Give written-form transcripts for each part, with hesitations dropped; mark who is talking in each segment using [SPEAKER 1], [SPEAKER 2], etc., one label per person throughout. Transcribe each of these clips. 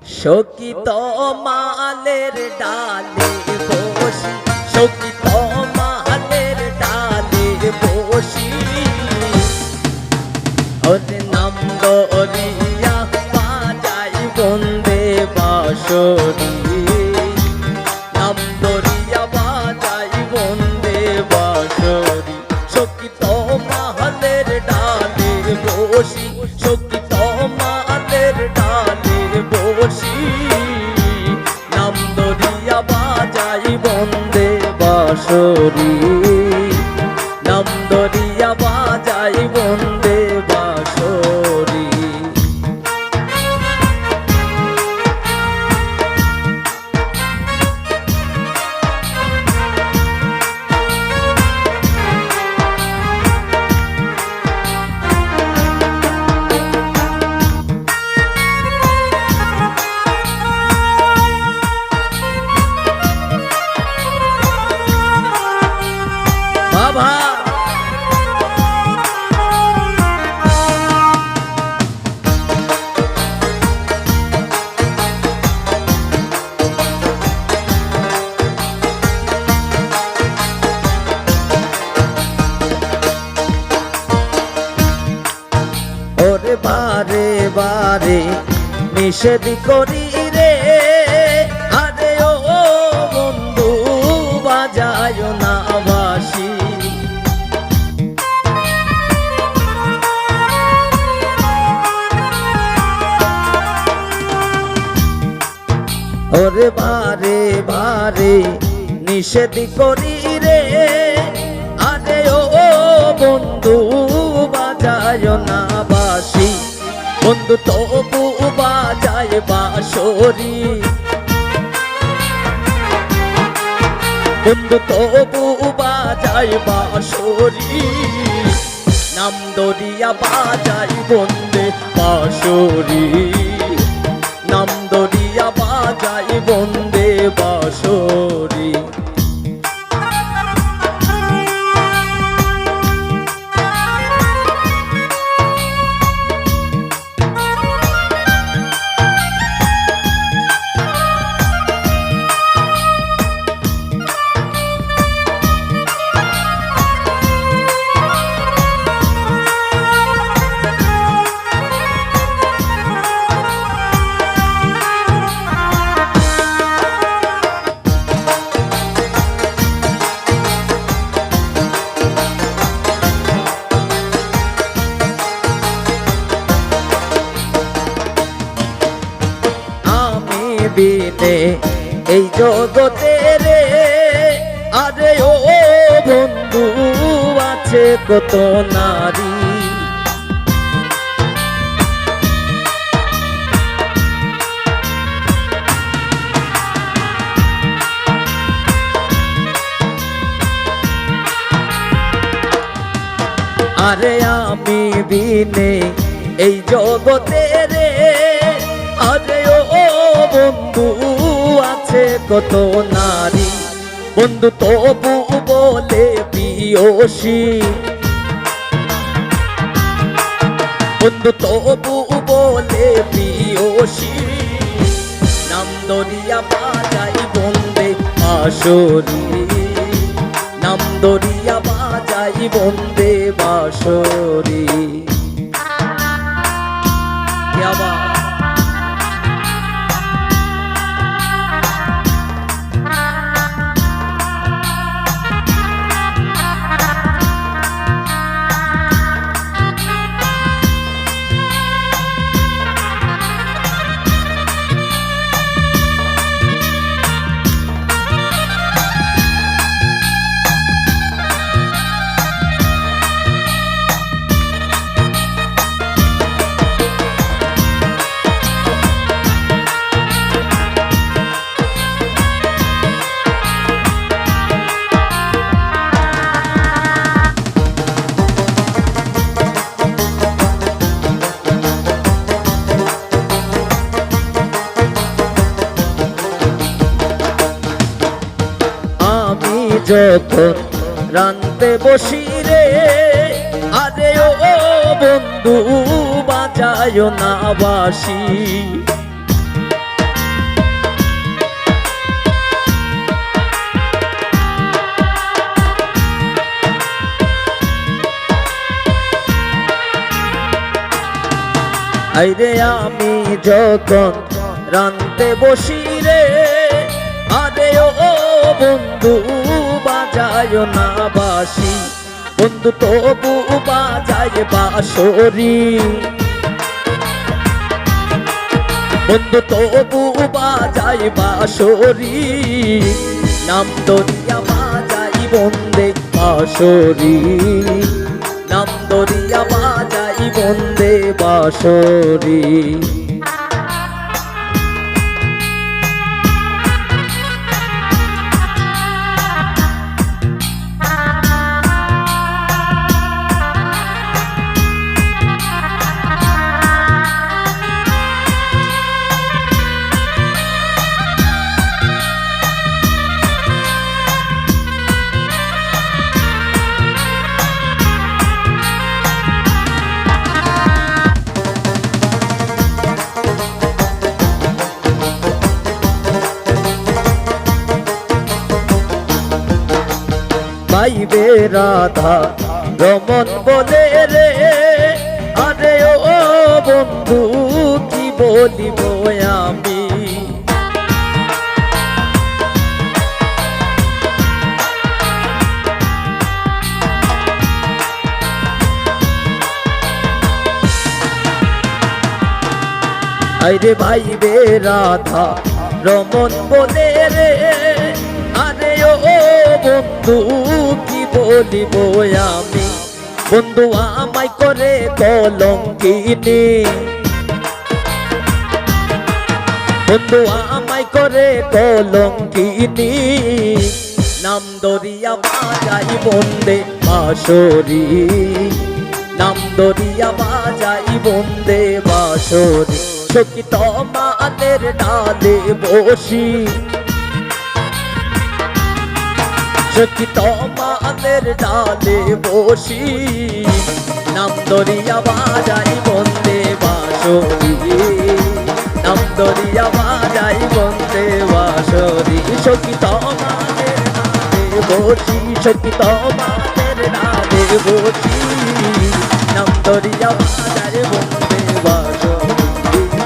[SPEAKER 1] শোকিত মালের ডালে বসি, শোকিত মালের ডালে বসি, ওরে নাম দরিয়া বাজাই বন্দে বাঁশরি, নাম দরিয়া বাজাই বন্দে বাঁশরি। শোকিত মালের ডালে বসি, শোকিত মালের ডালে বসি, নাম দরিয়া বাজাই বন্দে বাঁশরি, নাম দরিয়া বাজাই বন্দে বাঁশরি। বাবা ওরে বারে বারে নিষেধ করি রে, আরে ও বন্ধু বাজায় না বাঁশি, ওরে বারে বারে নিষেধ করি রে, আরে ও বন্ধু বাজায় না বাঁশি, বন্ধু তবু বাজায় বাঁশরি, বন্ধু তবু বাজায় বাঁশরি, নাম দরিয়া বাজাই বন্দে বাঁশরি, নাম দরিয়া বাজাই বন্দে বাঁশরি। বিনে এই জগতে রে, আরে ও বন্ধু আছে কত নারী, আরে আমি বিনে এই জগতে রে, আরে ও বন্ধু আছে কত নারী, বন্ধু তবু বলে পিয়সী, বন্ধু তবু বলে পিয়সী, নাম দরিয়া বাজাই বন্দে বাঁশরি, নাম দরিয়া বাজাই বন্দে বাঁশরি। যখন রানতে বসি রে, আরে ও বন্ধু বাজায় না বাঁশি, আইরে আমি যখন রানতে বসি রে, আরে ও বন্ধু বাজায় না বাঁশি, বন্ধু তবু বাজায় বাঁশরি, বন্ধু তবু বাজায় বাঁশরি, নাম ধরিয়া বাজাই বন্দে বাঁশরি, নাম ধরিয়া বাজাই বন্দে বাঁশরি। পাইবে রাধা রমন বলে রে, আরে ও বন্ধু কি বলিব আমি, আইরে ভাইবে রাধা রমন বলে রে, আরে ও বন্ধু কি বলিব আমি, বন্ধু আমায় করে কলঙ্কিনী, বন্ধু আমায় করে কলঙ্কিনী, নাম ধরিয়া বাজাই বন্দে বাঁশরি, নাম ধরিয়া বাজাই বন্দে বাঁশরি, সখী তোমাদের ডালে বসি, সখী তোমাদের ডালে বসি, নাম ধরিয়া বাজাই বন্দে বাঁশরি, নাম ধরিয়া বাজাই বন্দে বাঁশরি, সখী তোমাদের ডালে বসি, সখী তোমাদের ডালে বসি, নাম ধরিয়া বাজাই বন্দে বাঁশরি,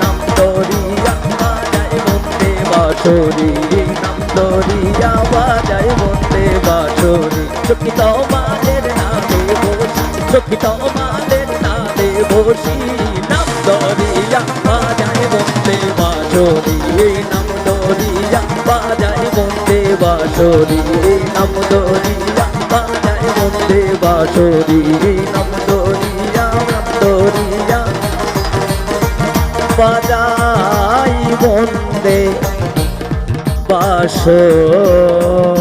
[SPEAKER 1] নাম ধরিয়া বাজাই বন্দে বাঁশরি, নাম ধরিয়া বাজাই বন্দে বাঁশরি, সখী তোমাদের নামে বসি, সখী তোমাদের নামে বসি, নাম ধরিয়া বাজাই বন্দে বাঁশরি, নাম ধরিয়া বাজাই বন্দে বাঁশরি, নাম ধরিয়া বাজাই বন্দে বাঁশরি, নাম ধরিয়া বাজাই বন্দে বাঁশরি।